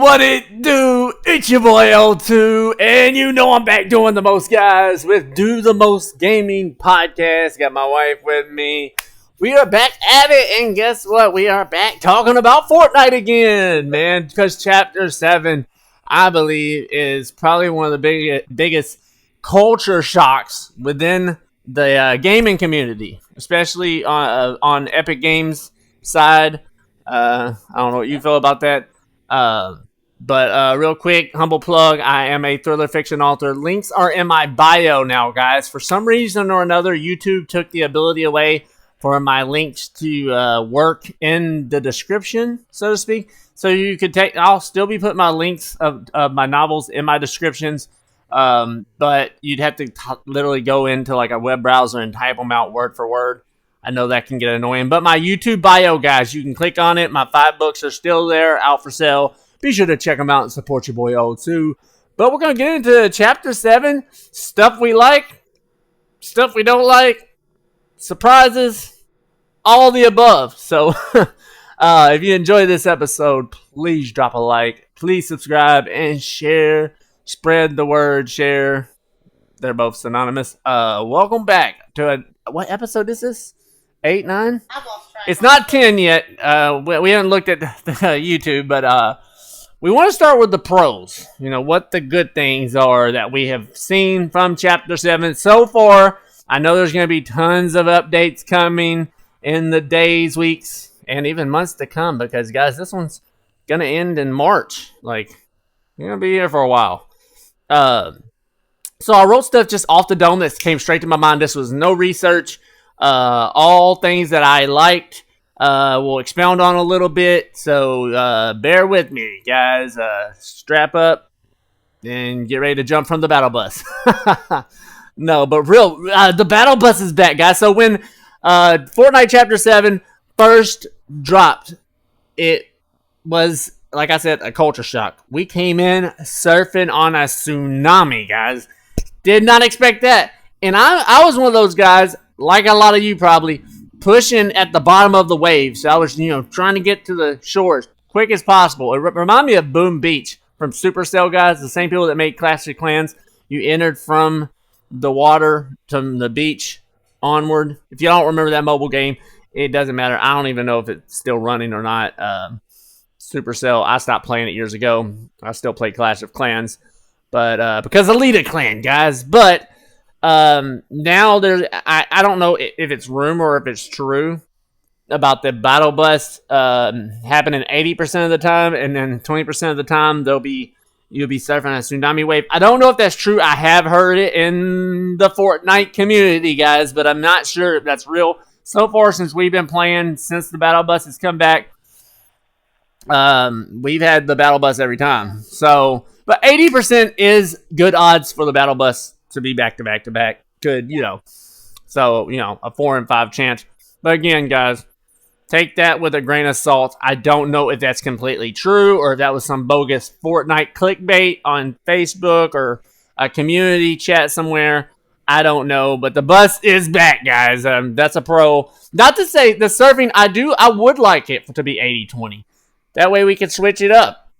What it do? It's your boy L2, and you know I'm back doing the most, guys, with Do the Most Gaming Podcast. Got my wife with me. We are back at it, and guess what? We are back talking about Fortnite again, man, because Chapter 7, I believe, is probably one of the biggest culture shocks within the gaming community, especially on Epic Games side. I don't know what you feel about that. But real quick, humble plug, I am a thriller fiction author. Links are in my bio now, guys. For some reason or another, YouTube took the ability away for my links to work in the description, so to speak. So you could I'll still be putting my links of my novels in my descriptions, but you'd have to literally go into like a web browser and type them out word for word. I know that can get annoying, but my YouTube bio, guys, you can click on it. My 5 books are still there, out for sale. Be sure to check them out and support your boy O2. But we're going to get into Chapter 7. Stuff we like, stuff we don't like, surprises, all the above. So if you enjoy this episode, please drop a like. Please subscribe and share. Spread the word, share. They're both synonymous. Welcome back to what episode is this? 8, 9? It's not 10 yet. We haven't looked at the YouTube, but we want to start with the pros. You know, what the good things are that we have seen from Chapter 7 so far. I know there's going to be tons of updates coming in the days, weeks, and even months to come because, guys, this one's going to end in March. Like, you're going to be here for a while. So I wrote stuff just off the dome that came straight to my mind. This was no research. All things that I liked, we'll expound on a little bit, so bear with me, guys. Strap up and get ready to jump from the battle bus. No, but the battle bus is back, guys. So when Fortnite Chapter 7 first dropped, it was, like I said, a culture shock. We came in surfing on a tsunami, guys. Did not expect that. And I was one of those guys, like a lot of you probably, pushing at the bottom of the waves. So I was, trying to get to the shore as quick as possible. It reminded me of Boom Beach from Supercell, guys. The same people that made Clash of Clans. You entered from the water to the beach onward. If you don't remember that mobile game, it doesn't matter. I don't even know if it's still running or not. Supercell, I stopped playing it years ago. I still play Clash of Clans, but because Elite Clan, guys. But now I don't know if it's rumor or if it's true about the battle bus happening 80% of the time, and then 20% of the time you'll be surfing a tsunami wave. I don't know if that's true. I have heard it in the Fortnite community, guys, but I'm not sure if that's real. So far, since we've been playing, since the battle bus has come back, we've had the battle bus every time. So, but 80% is good odds for the battle bus to be back to back to back. Good, So, a 4 and 5 chance. But again, guys, take that with a grain of salt. I don't know if that's completely true or if that was some bogus Fortnite clickbait on Facebook or a community chat somewhere. I don't know, but the bus is back, guys. That's a pro. Not to say the surfing, I would like it to be 80-20. That way we can switch it up,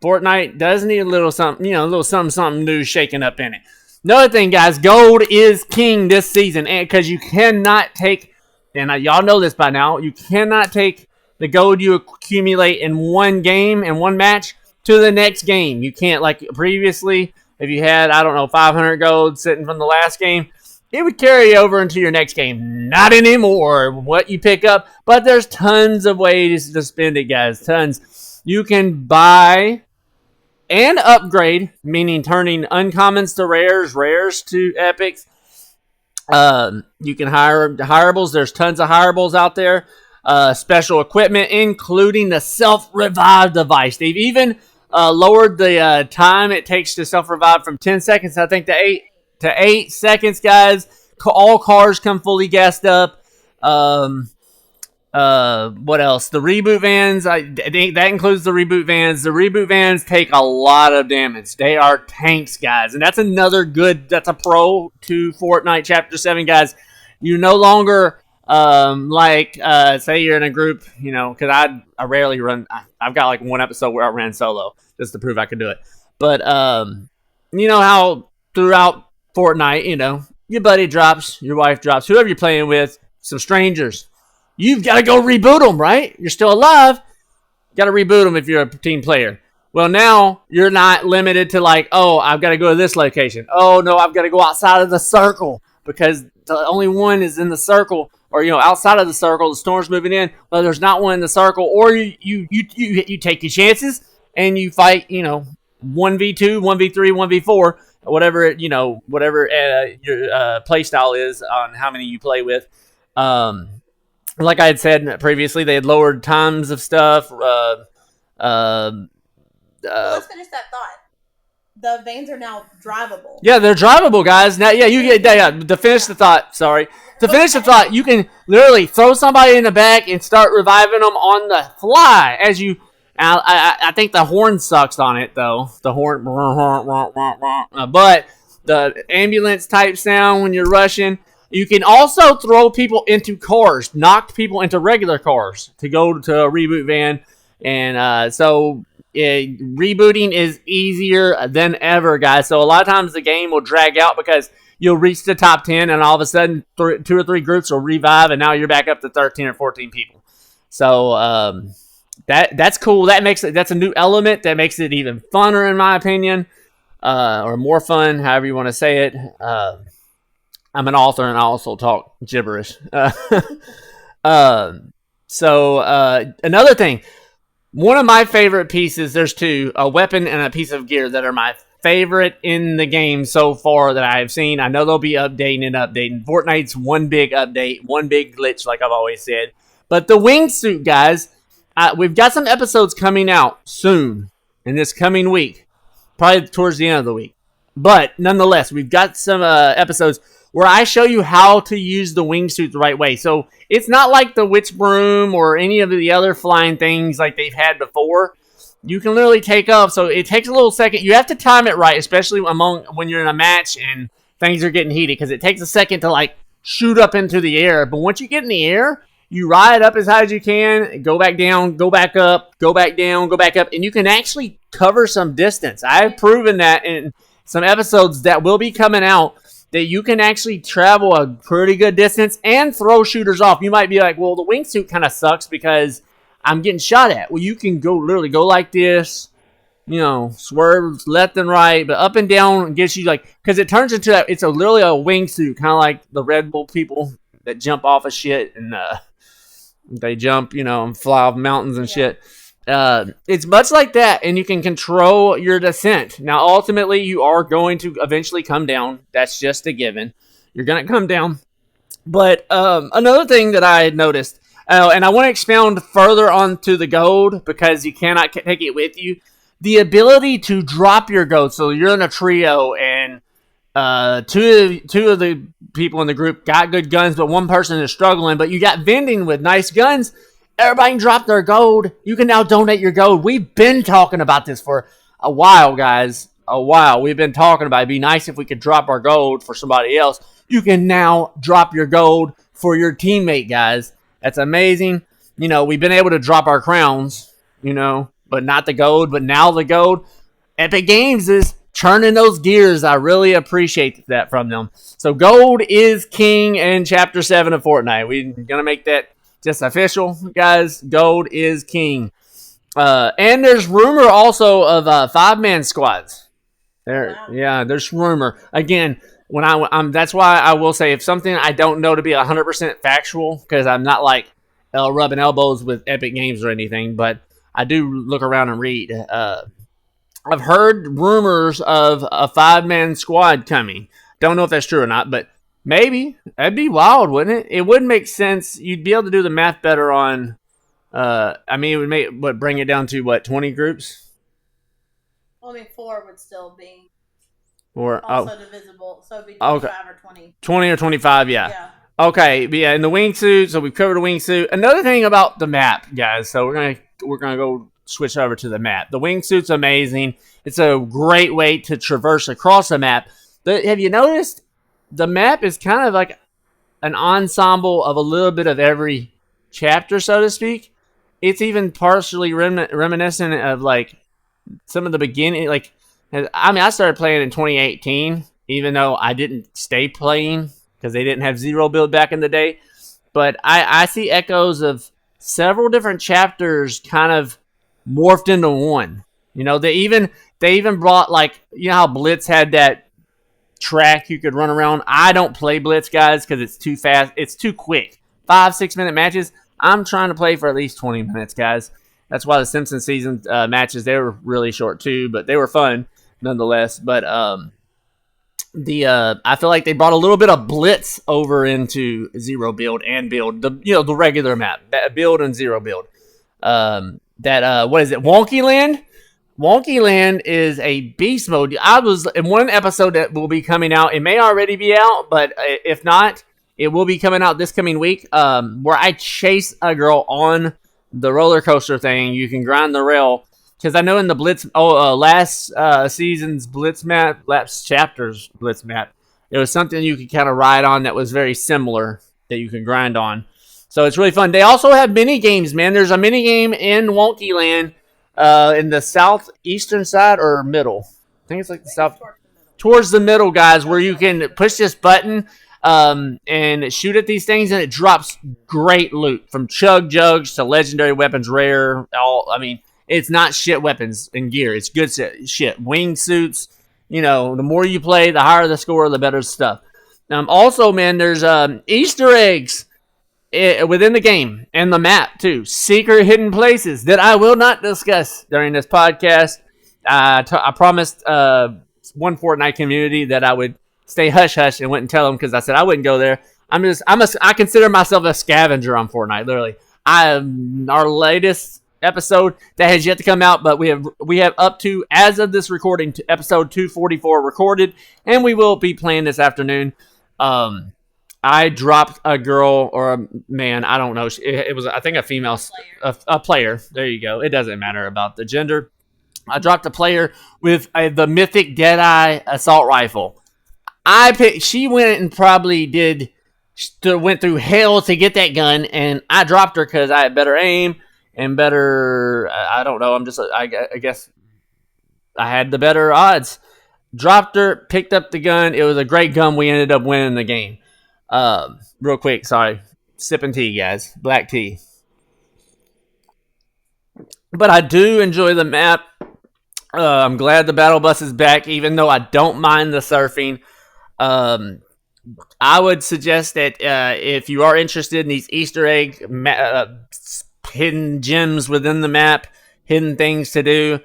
Fortnite does need a little something, a little something new shaking up in it. Another thing, guys, gold is king this season, and because you cannot take, and y'all know this by now, you cannot take the gold you accumulate in one game, in one match, to the next game. You can't, like previously, if you had, 500 gold sitting from the last game, it would carry over into your next game. Not anymore, what you pick up, but there's tons of ways to spend it, guys, tons. You can buy and upgrade, meaning turning uncommons to rares to epics. You can hire hireables. There's tons of hireables out there. Special equipment, including the self-revive device. They've even lowered the time it takes to self-revive from 10 seconds, I think, to 8 seconds, guys. All cars come fully gassed up. What else? The reboot vans. I think that includes the reboot vans. The reboot vans take a lot of damage. They are tanks, guys. And that's that's a pro to Fortnite Chapter 7, guys. You no longer Say you're in a group, because I rarely run. I've got like one episode where I ran solo just to prove I could do it. But you know how throughout Fortnite, your buddy drops, your wife drops, whoever you're playing with, some strangers. You've got to go reboot them, right? You're still alive. Got to reboot them if you're a team player. Well, now you're not limited to like, oh, I've got to go to this location. Oh no, I've got to go outside of the circle because the only one is in the circle, or outside of the circle. The storm's moving in, but there's not one in the circle. Or you take your chances and you fight. 1v2, 1v3, 1v4, whatever your play style is on how many you play with. Like I had said previously, they had lowered times of stuff. Let's finish that thought. The veins are now drivable. Yeah, they're drivable, guys. Now, to finish the thought, sorry. To finish the thought, you can literally throw somebody in the back and start reviving them on the fly as you. I think the horn sucks on it though. The horn, but the ambulance type sound when you're rushing. You can also throw people into cars, knock people into regular cars to go to a reboot van, and so rebooting is easier than ever, guys. So a lot of times the game will drag out because you'll reach the top 10, and all of a sudden 2 or 3 groups will revive, and now you're back up to 13 or 14 people. So that's cool. That's a new element that makes it even funner, in my opinion, or more fun, however you want to say it. I'm an author and I also talk gibberish. So another thing, one of my favorite pieces, there's 2, a weapon and a piece of gear that are my favorite in the game so far that I've seen. I know they'll be updating. Fortnite's one big update, one big glitch, like I've always said. But the wingsuit, guys, we've got some episodes coming out soon in this coming week, probably towards the end of the week. But nonetheless, we've got some episodes where I show you how to use the wingsuit the right way. So it's not like the witch broom or any of the other flying things like they've had before. You can literally take off. So it takes a little second. You have to time it right, especially when you're in a match and things are getting heated, because it takes a second to like shoot up into the air. But once you get in the air, you ride up as high as you can, go back down, go back up, go back down, go back up, and you can actually cover some distance. I've proven that in some episodes that will be coming out, that you can actually travel a pretty good distance and throw shooters off. You might be like, well, the wingsuit kind of sucks because I'm getting shot at. Well, you can literally go like this, swerve left and right, but up and down gets you because it turns into it's literally a wingsuit, kind of like the Red Bull people that jump off of shit and they jump, and fly off mountains and shit. It's much like that, and you can control your descent. Now, ultimately, you are going to eventually come down. That's just a given. You're going to come down. But another thing that I had noticed, and I want to expound further onto the gold because you cannot take it with you, the ability to drop your gold. So you're in a trio, and two of the people in the group got good guns, but one person is struggling. But you got vending with nice guns. Everybody can drop their gold. You can now donate your gold. We've been talking about this for a while, guys. A while. We've been talking about it. It'd be nice if we could drop our gold for somebody else. You can now drop your gold for your teammate, guys. That's amazing. We've been able to drop our crowns, but not the gold. But now the gold. Epic Games is turning those gears. I really appreciate that from them. So gold is king in Chapter 7 of Fortnite. We're going to make that just official, guys. Gold is king. And there's rumor also of 5-man squads. There's rumor. Again, when I'm that's why I will say if something I don't know to be 100% factual, because I'm not like rubbing elbows with Epic Games or anything, but I do look around and read. I've heard rumors of a 5-man squad coming. Don't know if that's true or not, but maybe. That'd be wild, wouldn't it? It would make sense. You'd be able to do the math better on. It would bring it down to 20 groups? 4 would still be divisible. So it'd be 25 or 20. 20 or 25, yeah. Okay, but yeah, in the wingsuit, so we've covered the wingsuit. Another thing about the map, guys, so we're gonna go switch over to the map. The wingsuit's amazing. It's a great way to traverse across the map. Have you noticed the map is kind of like an ensemble of a little bit of every chapter, so to speak. It's even partially reminiscent of like some of the beginning. Like, I mean, I started playing in 2018, even though I didn't stay playing because they didn't have zero build back in the day. But I see echoes of several different chapters kind of morphed into one. You know, they even brought, like, you know how Blitz had that track you could run around. I don't play Blitz, guys, because it's too fast. It's too quick. 5-6 minute matches. I'm trying to play for at least 20 minutes, guys. That's why the Simpsons season matches, they were really short too, but they were fun nonetheless. But I feel like they brought a little bit of Blitz over into zero build and build, the regular map, build and zero build. What is it, Wonky Land? Wonky Land is a beast mode. I was in one episode that will be coming out. It may already be out, but if not, it will be coming out this coming week. Where I chase a girl on the roller coaster thing. You can grind the rail, because I know in the Blitz, last season's Blitz map, last chapter's Blitz map, it was something you could kind of ride on that was very similar that you can grind on. So it's really fun. They also have mini games, man. There's a mini game in Wonky Land in the southeastern side or middle. I think it's like the south, towards the middle, guys, where you can push this button and shoot at these things, and it drops great loot from chug jugs to legendary weapons, rare. It's not shit weapons and gear. It's good shit. Wingsuits. You know, the more you play, the higher the score, the better stuff. Also, man, there's Easter eggs within the game and the map too. Secret hidden places that I will not discuss during this podcast. I promised one Fortnite community that I would stay hush hush and wouldn't tell them, because I said I wouldn't go there. I consider myself a scavenger on Fortnite. Literally, our latest episode that has yet to come out, but we have up to, as of this recording, to episode 244 recorded, and we will be playing this afternoon. I dropped a girl or a man, I don't know. It was, I think, a female a player. There you go. It doesn't matter about the gender. I dropped a player with the mythic Deadeye assault rifle. She went and probably went through hell to get that gun, and I dropped her because I had better aim and better, I don't know, I guess I had the better odds. Dropped her, picked up the gun. It was a great gun. We ended up winning the game. Real quick, sorry. Sipping tea, guys. Black tea. But I do enjoy the map. I'm glad the battle bus is back, even though I don't mind the surfing. I would suggest that if you are interested in these Easter egg hidden gems within the map, hidden things to do,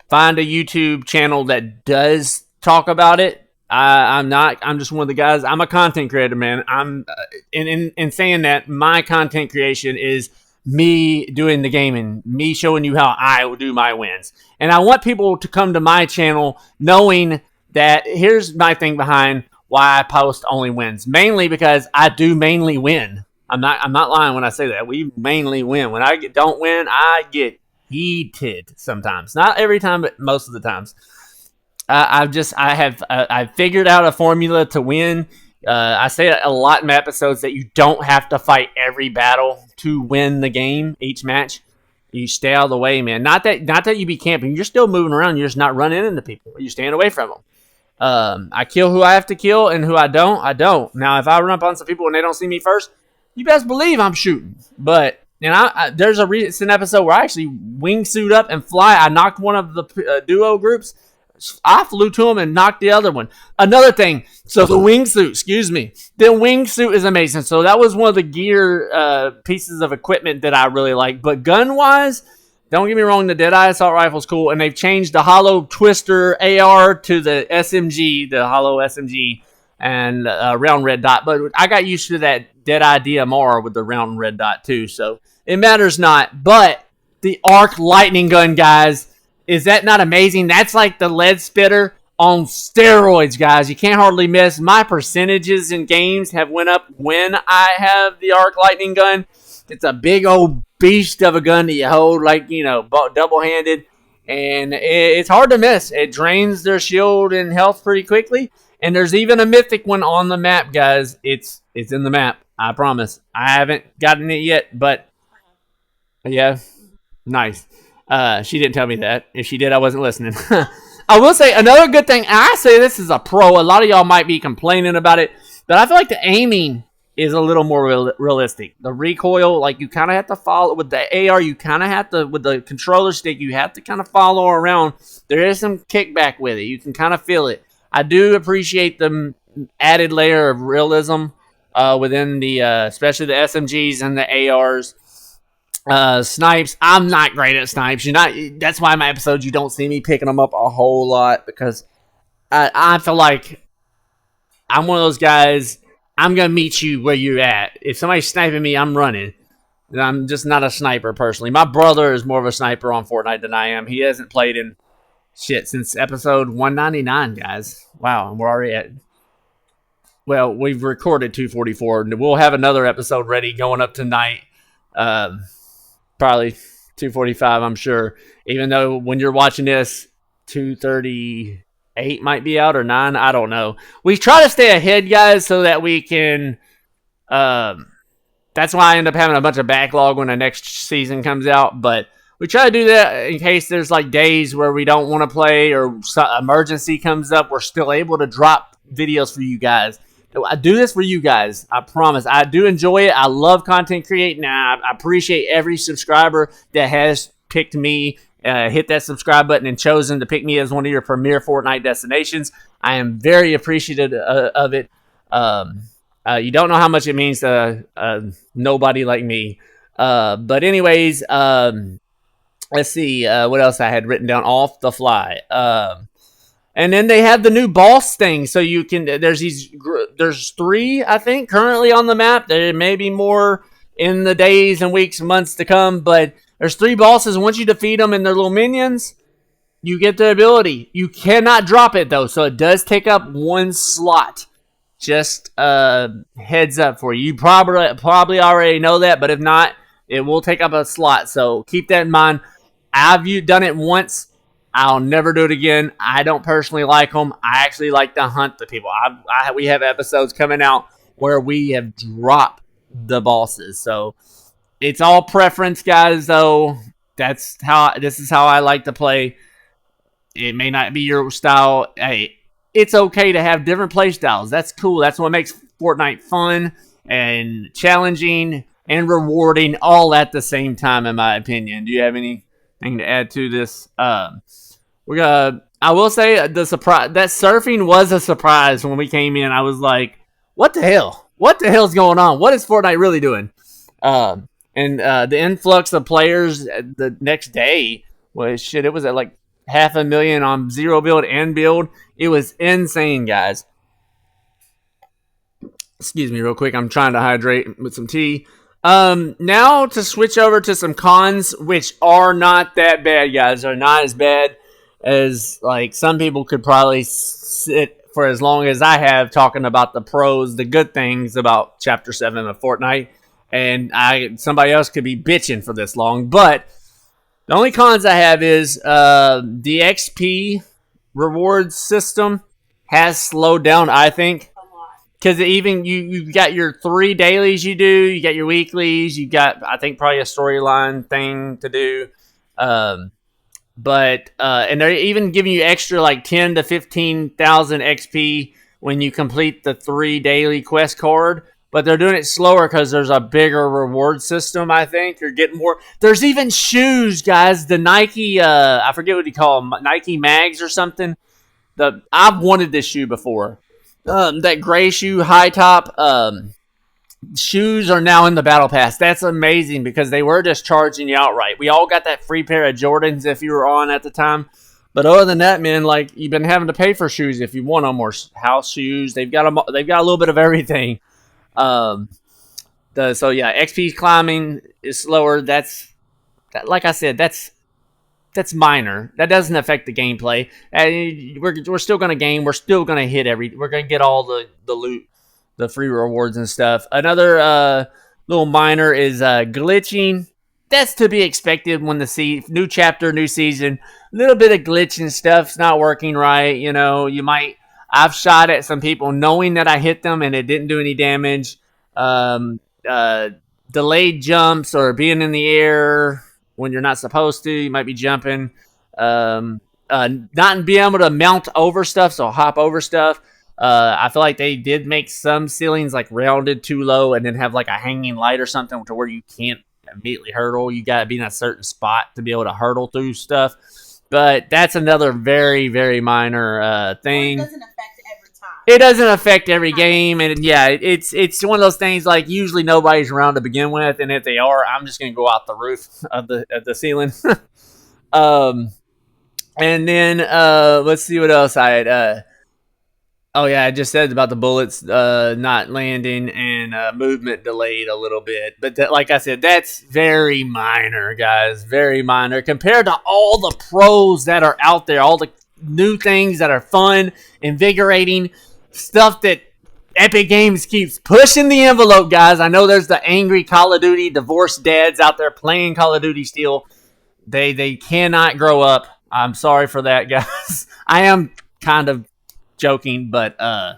find a YouTube channel that does talk about it. I'm just one of the guys. I'm a content creator, man. I'm in saying that, my content creation is me doing the gaming, me showing you how I will do my wins. And I want people to come to my channel knowing that here's my thing behind why I post only wins. Mainly because I do mainly win. I'm not lying when I say that. We mainly win. When I don't win, I get heated sometimes. Not every time, but most of the times. I've figured out a formula to win. I say a lot in my episodes that you don't have to fight every battle to win the game, each match. You stay out of the way, man. Not that you be camping. You're still moving around. You're just not running into people. You're staying away from them. I kill who I have to kill, and who I don't. Now, if I run up on some people and they don't see me first, you best believe I'm shooting. But there's a recent episode where I actually wingsuit up and fly. I knocked one of the duo groups. I flew to him and knocked the other one. Another thing, so the wingsuit, the wingsuit is amazing. So that was one of the gear pieces of equipment that I really like. But gun-wise, don't get me wrong, the Deadeye assault rifle is cool, and they've changed the hollow twister AR to the SMG, the hollow SMG, and round red dot. But I got used to that Deadeye DMR with the round red dot too, so it matters not. But the arc lightning gun, guys, is that not amazing? That's like the lead spitter on steroids, guys. You can't hardly miss. My percentages in games have went up when I have the arc lightning gun. It's a big old beast of a gun that you hold, like, double-handed. and it's hard to miss. It drains their shield and health pretty quickly. And there's even a mythic one on the map, guys. It's in the map. I promise. I haven't gotten it yet, but yeah, nice. She didn't tell me that. If she did, I wasn't listening. I will say another good thing, and I say this is a pro. A lot of y'all might be complaining about it, but I feel like the aiming is a little more realistic. The recoil, like you kind of have to follow with the AR. You kind of have to with the controller stick. You have to kind of follow around. There is some kickback with it. You can kind of feel it. I do appreciate the added layer of realism within the, especially the SMGs and the ARs. Snipes, I'm not great at snipes. You're not. That's why in my episodes you don't see me picking them up a whole lot because I feel like I'm one of those guys. I'm gonna meet you where you're at. If somebody's sniping me, I'm running. I'm just not a sniper personally. My brother is more of a sniper on Fortnite than I am. He hasn't played in shit since episode 199, guys. Wow, and we're already at. Well, we've recorded 244, and we'll have another episode ready going up tonight. Probably 245, I'm sure. Even though when you're watching this, 238 might be out or 9. I don't know. We try to stay ahead, guys, so that we can. That's why I end up having a bunch of backlog when the next season comes out. But we try to do that in case there's like days where we don't want to play or some emergency comes up. We're still able to drop videos for you guys. I do this for you guys. I promise. I do enjoy it. I love content creating. I appreciate every subscriber that has picked me, hit that subscribe button, and chosen to pick me as one of your premier Fortnite destinations. I am very appreciative of it. You don't know how much it means to nobody like me. But anyways, let's see what else I had written down off the fly. And then they have the new boss thing, so you can. There's 3, I think, currently on the map. There may be more in the days and weeks and months to come, but there's 3 bosses. Once you defeat them and their little minions, you get the ability. You cannot drop it though, so it does take up 1 slot. Just heads up for you. You probably already know that, but if not, it will take up a slot. So keep that in mind. I've done it once. I'll never do it again. I don't personally like them. I actually like to hunt the people. We have episodes coming out where we have dropped the bosses. So it's all preference, guys, though. This is how I like to play. It may not be your style. Hey, it's okay to have different play styles. That's cool. That's what makes Fortnite fun and challenging and rewarding all at the same time, in my opinion. Do you have anything to add to this? I will say the surprise that surfing was a surprise when we came in. I was like, "What the hell? What the hell's going on? What is Fortnite really doing?" And the influx of players the next day was shit. It was at like 500,000 on zero build and build. It was insane, guys. Excuse me, real quick. I'm trying to hydrate with some tea. Now to switch over to some cons, which are not that bad, guys. They're not as bad as like some people could probably sit for as long as I have talking about the pros, the good things about Chapter 7 of Fortnite, and somebody else could be bitching for this long. But the only cons I have is the XP reward system has slowed down, I think. Because even you've got your 3 dailies you got your weeklies, you got, I think, probably a storyline thing to do. And they're even giving you extra like 10 to 15,000 XP when you complete the 3 daily quest card. But they're doing it slower because there's a bigger reward system, I think. You're getting more. There's even shoes, guys. The Nike, I forget what you call them, Nike Mags or something. I've wanted this shoe before. That gray shoe, high top. Shoes are now in the battle pass. That's amazing because they were just charging you outright. We all got that free pair of Jordans if you were on at the time. But other than that, man, like you've been having to pay for shoes if you want them, or house shoes. They've got them. They've got a little bit of everything. So yeah, XP climbing is slower. Like I said, that's minor. That doesn't affect the gameplay. We're still gonna game. We're still gonna hit we're gonna get all the loot, the free rewards and stuff. Another little minor is glitching. that's to be expected when the new chapter, new season, a little bit of glitch and stuff's not working right. You know, I've shot at some people knowing that I hit them and it didn't do any damage. Um, uh, Delayed jumps or being in the air when you're not supposed to. You might be jumping. Um, Not being able to mount over stuff, so hop over stuff. I feel like they did make some ceilings like rounded too low and then have like a hanging light or something to where you can't immediately hurdle. You got to be in a certain spot to be able to hurdle through stuff. But that's another very, very minor thing. Or it doesn't affect every time. It doesn't affect every game, and yeah, it's one of those things like usually nobody's around to begin with, and if they are, I'm just gonna go out the roof of the ceiling. um, and then let's see what else I had. Oh yeah, I just said about the bullets not landing and movement delayed a little bit, but like I said, that's very minor, guys, very minor compared to all the pros that are out there, all the new things that are fun, invigorating, stuff that Epic Games keeps pushing the envelope, guys. I know there's the angry Call of Duty divorced dads out there playing Call of Duty still. They cannot grow up. I'm sorry for that, guys. I am kind of joking, but I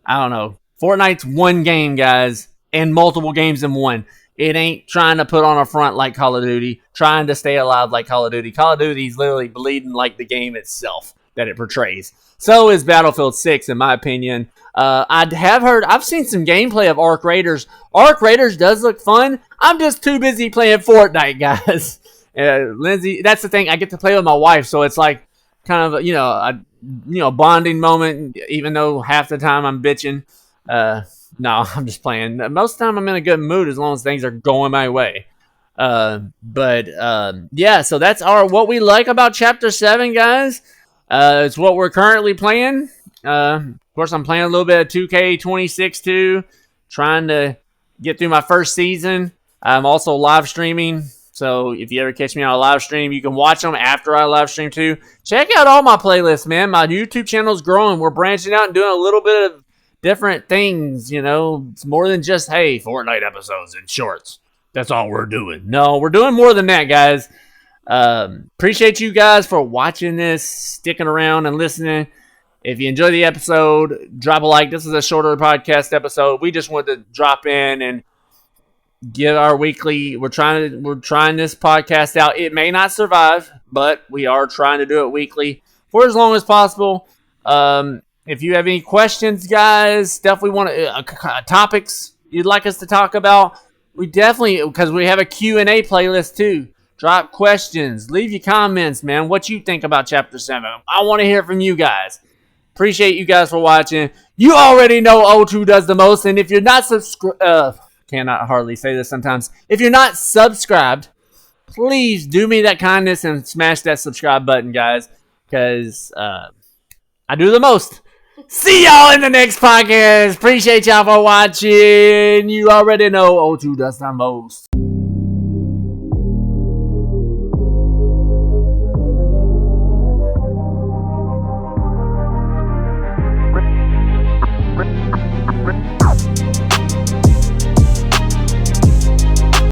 don't know. Fortnite's one game, guys, and multiple games in one. It ain't trying to put on a front like Call of Duty, trying to stay alive like Call of Duty. Call of Duty's literally bleeding like the game itself that it portrays. So is Battlefield 6, in my opinion. I've seen some gameplay of Arc Raiders. Arc Raiders does look fun. I'm just too busy playing Fortnite, guys. Lindsay, that's the thing. I get to play with my wife, so it's like kind of a bonding moment. Even though half the time I'm bitching. No, I'm just playing. Most of the time I'm in a good mood as long as things are going my way. Yeah. So that's what we like about Chapter 7, guys. It's what we're currently playing. Of course, I'm playing a little bit of 2K26 too, trying to get through my first season. I'm also live streaming, so if you ever catch me on a live stream, you can watch them after I live stream too. Check out all my playlists, man. My YouTube channel's growing. We're branching out and doing a little bit of different things, you know. It's more than just, hey, Fortnite episodes and shorts. That's all we're doing. No, we're doing more than that, guys. Appreciate you guys for watching this, sticking around and listening. If you enjoy the episode, drop a like. This is a shorter podcast episode. We just wanted to drop in and give our weekly. We're trying this podcast out. It may not survive, but we are trying to do it weekly for as long as possible. If you have any questions, guys, stuff we want topics you'd like us to talk about, we definitely, because we have a Q&A playlist too. Drop questions, leave your comments, man. What you think about Chapter 7? I want to hear from you guys. Appreciate you guys for watching. You already know O2 does the most, and if you're not subscribed, cannot hardly say this sometimes. If you're not subscribed, please do me that kindness and smash that subscribe button, guys, because I do the most. See y'all in the next podcast. Appreciate y'all for watching. You already know O2 does the most.